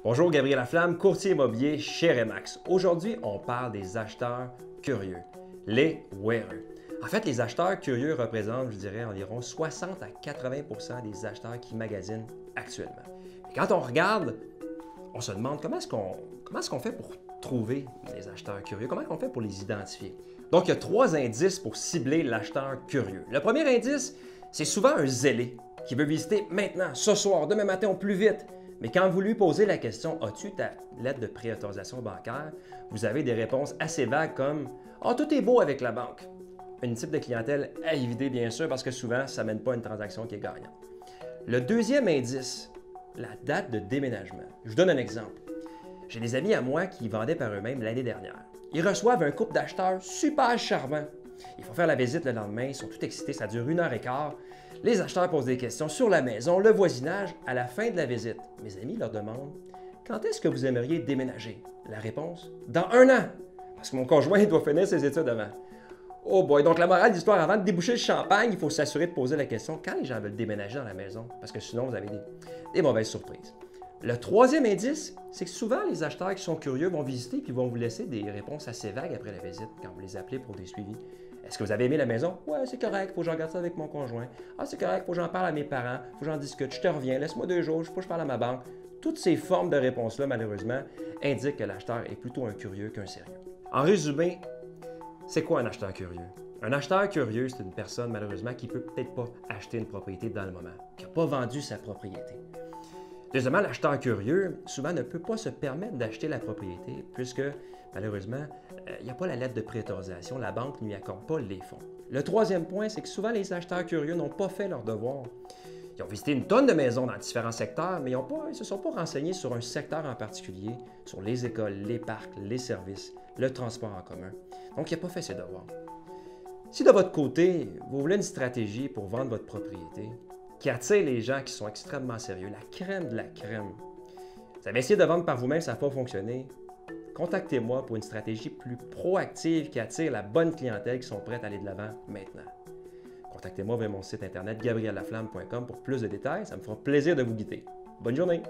Bonjour, Gabriel Laflamme, courtier immobilier chez Remax. Aujourd'hui, on parle des acheteurs curieux, les whéreux. En fait, les acheteurs curieux représentent, je dirais, environ 60 à 80 des acheteurs qui magasinent actuellement. Et quand on regarde, on se demande comment est-ce qu'on fait pour trouver les acheteurs curieux, comment on fait pour les identifier. Donc, il y a 3 indices pour cibler l'acheteur curieux. Le premier indice, c'est souvent un zélé qui veut visiter maintenant, ce soir, demain matin au plus vite. Mais quand vous lui posez la question « As-tu ta lettre de préautorisation bancaire ?» vous avez des réponses assez vagues comme « Ah, tout est beau avec la banque ». Un type de clientèle à éviter, bien sûr, parce que souvent, ça ne mène pas à une transaction qui est gagnante. Le deuxième indice, la date de déménagement. Je vous donne un exemple. J'ai des amis à moi qui vendaient par eux-mêmes l'année dernière. Ils reçoivent un couple d'acheteurs super charmants. Ils font faire la visite le lendemain, ils sont tout excités, ça dure 1h15. Les acheteurs posent des questions sur la maison, le voisinage. À la fin de la visite, mes amis leur demandent « Quand est-ce que vous aimeriez déménager? » La réponse « Dans 1 an! » Parce que mon conjoint doit finir ses études avant. Oh boy! Donc la morale de l'histoire, avant de déboucher le champagne, il faut s'assurer de poser la question quand les gens veulent déménager dans la maison, parce que sinon vous avez des mauvaises surprises. Le troisième indice, c'est que souvent les acheteurs qui sont curieux vont visiter puis vont vous laisser des réponses assez vagues après la visite quand vous les appelez pour des suivis. Est-ce que vous avez aimé la maison? Ouais, c'est correct, faut que je regarde ça avec mon conjoint. Ah, c'est correct, faut que j'en parle à mes parents, faut que j'en discute, je te reviens, laisse-moi 2 jours, faut que je parle à ma banque. Toutes ces formes de réponses-là, malheureusement, indiquent que l'acheteur est plutôt un curieux qu'un sérieux. En résumé, c'est quoi un acheteur curieux? Un acheteur curieux, c'est une personne, malheureusement, qui ne peut peut-être pas acheter une propriété dans le moment, qui n'a pas vendu sa propriété. Deuxièmement, l'acheteur curieux, souvent, ne peut pas se permettre d'acheter la propriété puisque, malheureusement, il n'y a pas la lettre de préautorisation, la banque ne lui accorde pas les fonds. Le troisième point, c'est que souvent, les acheteurs curieux n'ont pas fait leur devoir. Ils ont visité une tonne de maisons dans différents secteurs, mais ils ne se sont pas renseignés sur un secteur en particulier, sur les écoles, les parcs, les services, le transport en commun. Donc, il n'a pas fait ses devoirs. Si de votre côté, vous voulez une stratégie pour vendre votre propriété qui attire les gens qui sont extrêmement sérieux, la crème de la crème, vous avez essayé de vendre par vous-même, ça n'a pas fonctionné, contactez-moi pour une stratégie plus proactive qui attire la bonne clientèle qui sont prêtes à aller de l'avant maintenant. Contactez-moi via mon site internet gabriellaflamme.com pour plus de détails, ça me fera plaisir de vous guider. Bonne journée!